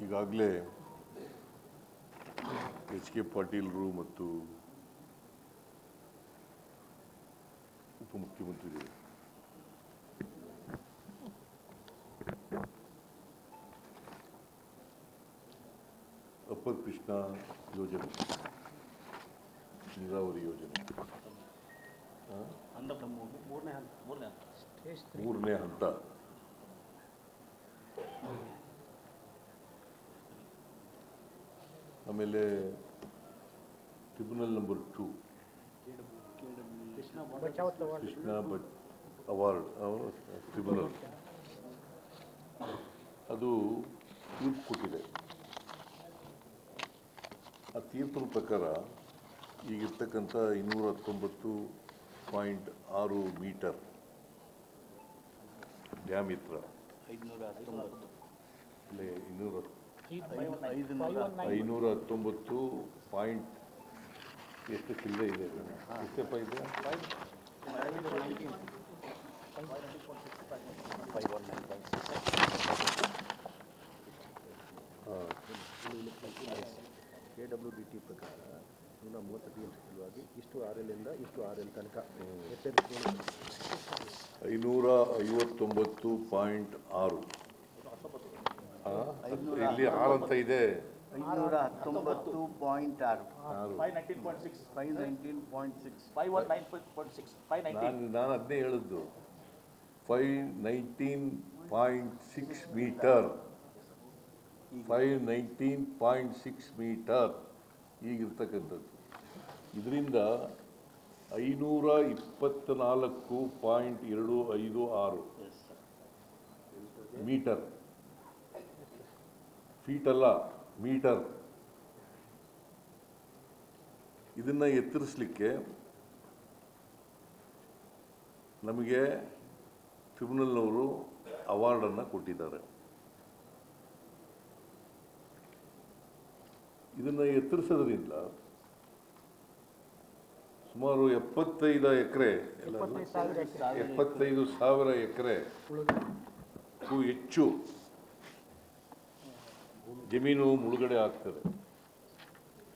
ಈಗಾಗಲೇ H K ಪಾಟೀಲ್ರು ಮತ್ತು ಉಪಮುಖ್ಯಮಂತ್ರಿಗಳು ಅಪ್ಪರ್ ಕೃಷ್ಣ ಯೋಜನೆ, ನೀರಾವರಿ ಯೋಜನೆ ಮೂರನೇ ಹಂತ ಆಮೇಲೆ tribunal number 2 Krishna Bhat award tribunal ಅದು ತೀರ್ಪು ಕೊಟ್ಟಿದೆ. ಆ ತೀರ್ಪಿನ ಪ್ರಕಾರ ಈಗಿರ್ತಕ್ಕಂಥ 219.6 ಮೀಟರ್ ಡ್ಯಾಮಿತ್ರ 519 ಪಾಯಿಂಟ್ ಎಷ್ಟು ಚಿಲ್ಲರೆ ಇದೆ, ಎಷ್ಟಪ್ಪ ಇದೆ? KWDT ಪ್ರಕಾರ 130 ಸಲುವಾಗಿ ಇಷ್ಟು RL ಇಂದ ಇಷ್ಟು RL ತನಕ 559.6 ಇಲ್ಲಿ 6 ಅಂತ ಇದೆ. 519.6 ನಾನು ಅದನ್ನೇ ಹೇಳಿದ್ದು. 519.6 ಮೀಟರ್ 519.6 ಮೀಟರ್ ಈಗಿರ್ತಕ್ಕಂಥದ್ದು. ಇದರಿಂದ 524.256 ಮೀಟರ್, ಫೀಟ್ ಅಲ್ಲ ಮೀಟರ್. ಇದನ್ನು ಎತ್ತರಿಸಲಿಕ್ಕೆ ನಮಗೆ ಟ್ರಿಬ್ಯುನಲ್ನವರು ಅವಾರ್ಡನ್ನು ಕೊಟ್ಟಿದ್ದಾರೆ. ಇದನ್ನು ಎತ್ತರಿಸೋದ್ರಿಂದ ಸುಮಾರು 75,000 ಎಕರೆಗೂ ಹೆಚ್ಚು ಜಮೀನು ಮುಳುಗಡೆ ಆಗ್ತದೆ.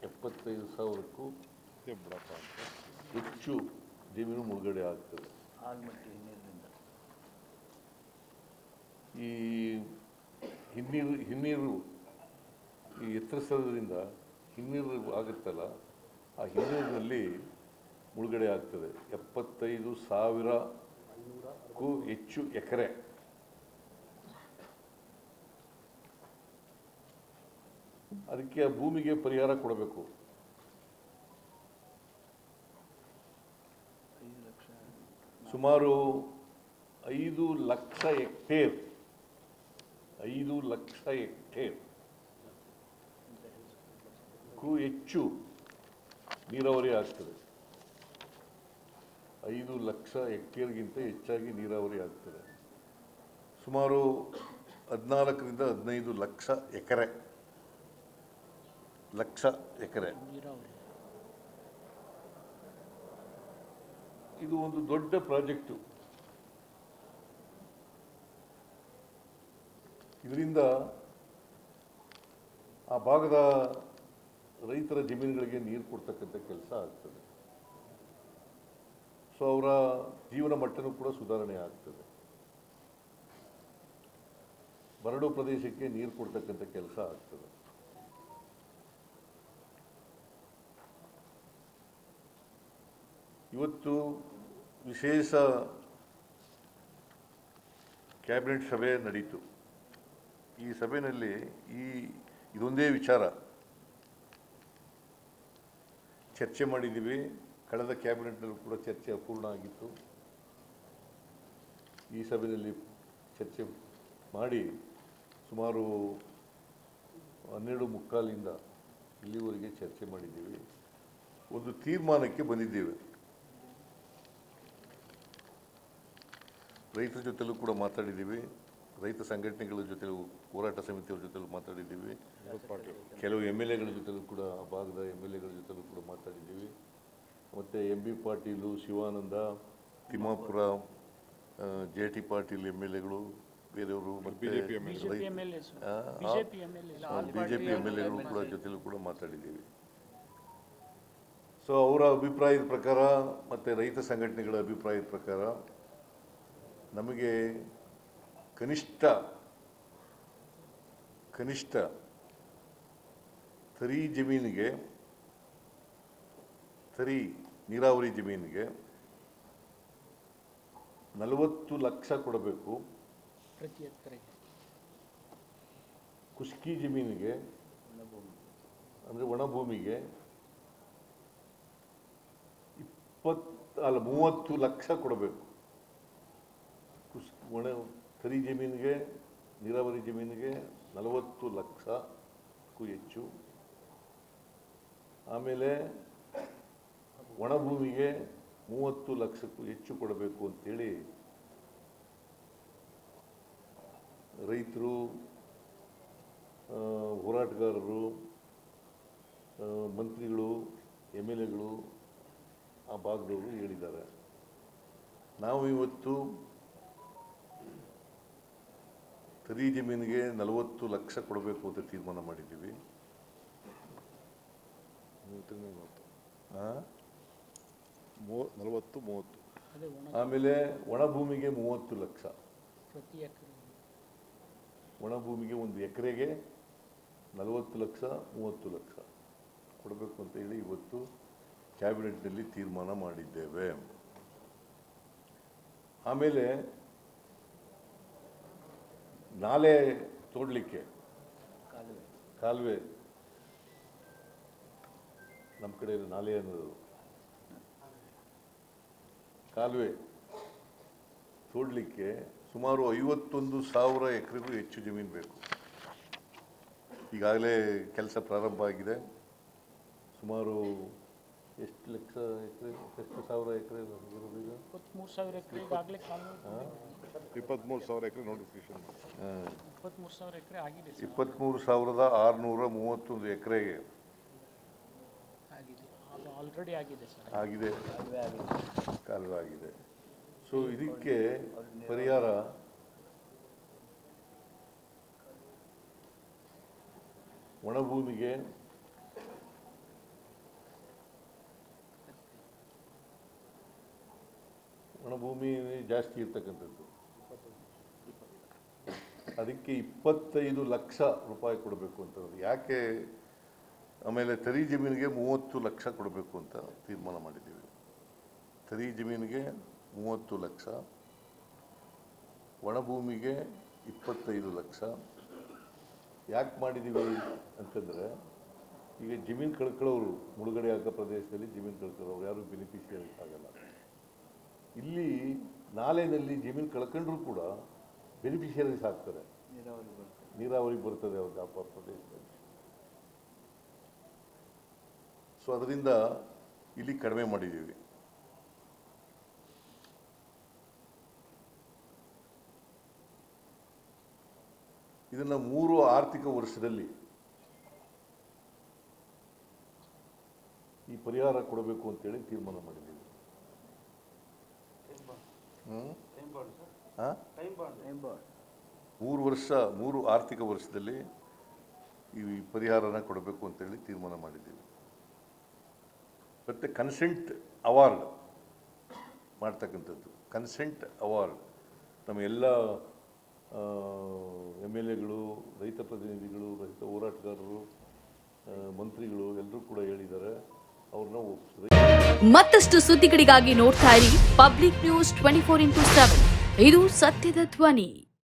75,000ಕ್ಕೂ ಹೆಚ್ಚು ಜಮೀನು ಮುಳುಗಡೆ ಆಗ್ತದೆ. ಈ ಹಿನ್ನೀರು ಈ ಎತ್ತರಿಸೋದ್ರಿಂದ ಹಿನ್ನೀರು ಆಗುತ್ತಲ್ಲ, ಆ ಹಿನ್ನೀರಿನಲ್ಲಿ ಮುಳುಗಡೆ ಆಗ್ತದೆ. 75,000ಕ್ಕೂ ಹೆಚ್ಚು ಎಕರೆ. ಅದಕ್ಕೆ ಆ ಭೂಮಿಗೆ ಪರಿಹಾರ ಕೊಡಬೇಕು. ಸುಮಾರು 5 ಲಕ್ಷ ಹೆಕ್ಟೇರ್ಗೂ ಹೆಚ್ಚು ನೀರಾವರಿ ಆಗ್ತದೆ. 5 ಲಕ್ಷ ಹೆಕ್ಟೇರ್ಗಿಂತ ಹೆಚ್ಚಾಗಿ ನೀರಾವರಿ ಆಗ್ತದೆ. ಸುಮಾರು 14ರಿಂದ 15 ಲಕ್ಷ ಎಕರೆ. ಇದು ಒಂದು ದೊಡ್ಡ ಪ್ರಾಜೆಕ್ಟು. ಇದರಿಂದ ಆ ಭಾಗದ ರೈತರ ಜಮೀನುಗಳಿಗೆ ನೀರು ಕೊಡ್ತಕ್ಕಂಥ ಕೆಲಸ ಆಗ್ತದೆ. ಸೊ ಅವರ ಜೀವನ ಮಟ್ಟನೂ ಕೂಡ ಸುಧಾರಣೆ ಆಗ್ತದೆ. ಬರಡು ಪ್ರದೇಶಕ್ಕೆ ನೀರು ಕೊಡ್ತಕ್ಕಂಥ ಕೆಲಸ ಆಗ್ತದೆ. ಇವತ್ತು ವಿಶೇಷ ಕ್ಯಾಬಿನೆಟ್ ಸಭೆ ನಡೀತು. ಈ ಸಭೆಯಲ್ಲಿ ಇದೊಂದೇ ವಿಚಾರ ಚರ್ಚೆ ಮಾಡಿದ್ದೀವಿ. ಕಳೆದ ಕ್ಯಾಬಿನೆಟ್ನಲ್ಲೂ ಕೂಡ ಚರ್ಚೆ ಅಪೂರ್ಣ ಆಗಿತ್ತು. ಈ ಸಭೆಯಲ್ಲಿ ಚರ್ಚೆ ಮಾಡಿ ಸುಮಾರು 12:45 ಇಲ್ಲಿವರೆಗೆ ಚರ್ಚೆ ಮಾಡಿದ್ದೀವಿ. ಒಂದು ತೀರ್ಮಾನಕ್ಕೆ ಬಂದಿದ್ದೇವೆ. ರೈತರ ಜೊತೆಲೂ ಕೂಡ ಮಾತಾಡಿದ್ದೀವಿ. ರೈತ ಸಂಘಟನೆಗಳ ಜೊತೆ, ಹೋರಾಟ ಸಮಿತಿಯವ್ರ ಜೊತೆಲೂ ಮಾತಾಡಿದ್ದೀವಿ. ಕೆಲವು MLAಗಳ ಜೊತೆಲೂ ಕೂಡ, ಆ ಭಾಗದ MLAಗಳ ಜೊತೆಲೂ ಕೂಡ ಮಾತಾಡಿದ್ದೀವಿ. ಮತ್ತು MB ಪಾಟೀಲು, ಶಿವಾನಂದ, ತಿಮ್ಮಾಪುರ, JT ಪಾಟೀಲ್ MLAಗಳು, ಬೇರೆಯವರು ಮತ್ತು BJP M L BJP M L ಎಗಳು ಕೂಡ ಜೊತೆಲೂ ಕೂಡ ಮಾತಾಡಿದ್ದೀವಿ. ಸೊ ಅವರ ಅಭಿಪ್ರಾಯದ ಪ್ರಕಾರ ಮತ್ತು ರೈತ ಸಂಘಟನೆಗಳ ಅಭಿಪ್ರಾಯದ ಪ್ರಕಾರ ನಮಗೆ ಕನಿಷ್ಠ ತರಿ ಜಮೀನಿಗೆ, ತರಿ ನೀರಾವರಿ ಜಮೀನಿಗೆ 40 ಲಕ್ಷ ಕೊಡಬೇಕು. ಪ್ರತಿ ಎಕರೆಗೆ. ಕುಷ್ಕಿ ಜಮೀನಿಗೆ ಅಂದರೆ ಒಣ ಭೂಮಿಗೆ 30 ಲಕ್ಷ ಕೊಡಬೇಕು. ತರಿ ಜಮೀನಿಗೆ, ನೀರಾವರಿ ಜಮೀನಿಗೆ 40 ಲಕ್ಷಕ್ಕೂ ಹೆಚ್ಚು. ಆಮೇಲೆ ಒಣ ಭೂಮಿಗೆ 30 ಲಕ್ಷಕ್ಕೂ ಹೆಚ್ಚು ಕೊಡಬೇಕು ಅಂತೇಳಿ ರೈತರು, ಹೋರಾಟಗಾರರು, ಮಂತ್ರಿಗಳು, ಎಮ್ ಎಲ್ ಎಗಳು ಆ ಭಾಗದವರು ಹೇಳಿದ್ದಾರೆ. ನಾವು ಇವತ್ತು ತರಿ ಜಮೀನಿಗೆ 40 ಲಕ್ಷ ಕೊಡಬೇಕು ಅಂತ ತೀರ್ಮಾನ ಮಾಡಿದ್ದೀವಿ. 40-30. ಆಮೇಲೆ ಒಣ ಭೂಮಿಗೆ 30 ಲಕ್ಷ. ಪ್ರತಿ ಎಕರೆ. ಒಣ ಭೂಮಿಗೆ 1 ಎಕರೆಗೆ 40 ಲಕ್ಷ, 30 ಲಕ್ಷ ಕೊಡಬೇಕು ಅಂತ ಹೇಳಿ ಇವತ್ತು ಕ್ಯಾಬಿನೆಟ್ನಲ್ಲಿ ತೀರ್ಮಾನ ಮಾಡಿದ್ದೇವೆ. ಆಮೇಲೆ ನಾಲೆ ತೋಡಲಿಕ್ಕೆ, ಕಾಲುವೆ, ನಮ್ಮ ಕಡೆ ನಾಲೆ ಅನ್ನೋದು, ಕಾಲುವೆ ತೋಡಲಿಕ್ಕೆ ಸುಮಾರು 51,000 ಎಕರೆಗೂ ಹೆಚ್ಚು ಜಮೀನು ಬೇಕು. ಈಗಾಗಲೇ ಕೆಲಸ ಪ್ರಾರಂಭ ಆಗಿದೆ. ಸುಮಾರು ಎಷ್ಟು ಲಕ್ಷ ಎಕರೆ, ಎಷ್ಟು ಸಾವಿರ ಎಕರೆ ಇರೋದು ಈಗ? 23,000 ಎಕರೆ ಈಗಾಗಲೇ 23,000 ಎಕರೆ ನೋಟಿಫಿಕೇಶನ್. 23,000 ಎಕರೆ ಆಗಿದೆ. 23,631 ಎಕರೆಗೆ ಆಗಿದೆ. ಅದು ಆಲ್ರೆಡಿ ಆಗಿದೆ ಸರ್. ಆಗಿದೆ, ಕಾಲುವೆ ಆಗಿದೆ. ಸೊ ಇದಕ್ಕೆ ಪರಿಹಾರ ಒಣಭೂಮಿಗೆ ಒಣಭೂಮಿ ಜಾಸ್ತಿ ಇರ್ತಕ್ಕಂಥದ್ದು, ಅದಕ್ಕೆ 25 ಲಕ್ಷ ರೂಪಾಯಿ ಕೊಡಬೇಕು ಅಂತಂದ್ರೆ ಯಾಕೆ. ಆಮೇಲೆ ತರಿ ಜಮೀನಿಗೆ 30 ಲಕ್ಷ ಕೊಡಬೇಕು ಅಂತ ತೀರ್ಮಾನ ಮಾಡಿದ್ದೀವಿ. ತರಿ ಜಮೀನಿಗೆ 30 ಲಕ್ಷ, ಒಣಭೂಮಿಗೆ 25 ಲಕ್ಷ. ಯಾಕೆ ಮಾಡಿದ್ದೀವಿ ಅಂತಂದರೆ, ಈಗ ಜಮೀನು ಕಳ್ಕೊಳ್ಳೋರು, ಮುಳುಗಡೆ ಆಗೋ ಪ್ರದೇಶದಲ್ಲಿ ಜಮೀನು ಕಳ್ಕೊಳ್ಳೋರು ಯಾರು ಬೆನಿಫಿಷಿಯರಿ ಆಗಲ್ಲ. ಇಲ್ಲಿ ನಾಲೆನಲ್ಲಿ ಜಮೀನು ಕಳ್ಕೊಂಡ್ರೂ ಕೂಡ ಬೆನಿಫಿಷಿಯರೀಸ್ ಆಗ್ತಾರೆ, ನೀರಾವರಿ ಬರ್ತದೆ ಅವ್ರಿಗೆ ಆ ಪ್ರದೇಶದಲ್ಲಿ. ಸೊ ಅದರಿಂದ ಇಲ್ಲಿ ಕಡಿಮೆ ಮಾಡಿದ್ದೀವಿ. ಇದನ್ನು 3 ಆರ್ಥಿಕ ವರ್ಷದಲ್ಲಿ ಈ ಪರಿಹಾರ ಕೊಡಬೇಕು ಅಂತೇಳಿ ತೀರ್ಮಾನ ಮಾಡಿದ್ದೀವಿ. 3 ಆರ್ಥಿಕ ವರ್ಷದಲ್ಲಿ ಈ ಪರಿಹಾರನ ಕೊಡಬೇಕು ಅಂತೇಳಿ ತೀರ್ಮಾನ ಮಾಡಿದ್ದೀವಿ. ಮತ್ತು ಕನ್ಸೆಂಟ್ ಅವಾರ್ಡ್ ಮಾಡ್ತಕ್ಕಂಥದ್ದು, ಕನ್ಸೆಂಟ್ ಅವಾರ್ಡ್ ನಮ್ಮ ಎಲ್ಲ ಎಮ್ ಎಲ್ ಎಗಳು, ರೈತ ಪ್ರತಿನಿಧಿಗಳು, ರೈತ ಹೋರಾಟಗಾರರು, ಮಂತ್ರಿಗಳು ಎಲ್ಲರೂ ಕೂಡ ಹೇಳಿದ್ದಾರೆ. ಅವ್ರನ್ನ ಒಪ್ಪಿಸಿದ್ರೆ ಮತ್ತಷ್ಟು ಸುದ್ದಿಗಳಿಗಾಗಿ ನೋಡ್ತಾ ಇರಿ ಪಬ್ಲಿಕ್ ನ್ಯೂಸ್ 24x7. ಇದು ಸತ್ಯದ ಧ್ವನಿ.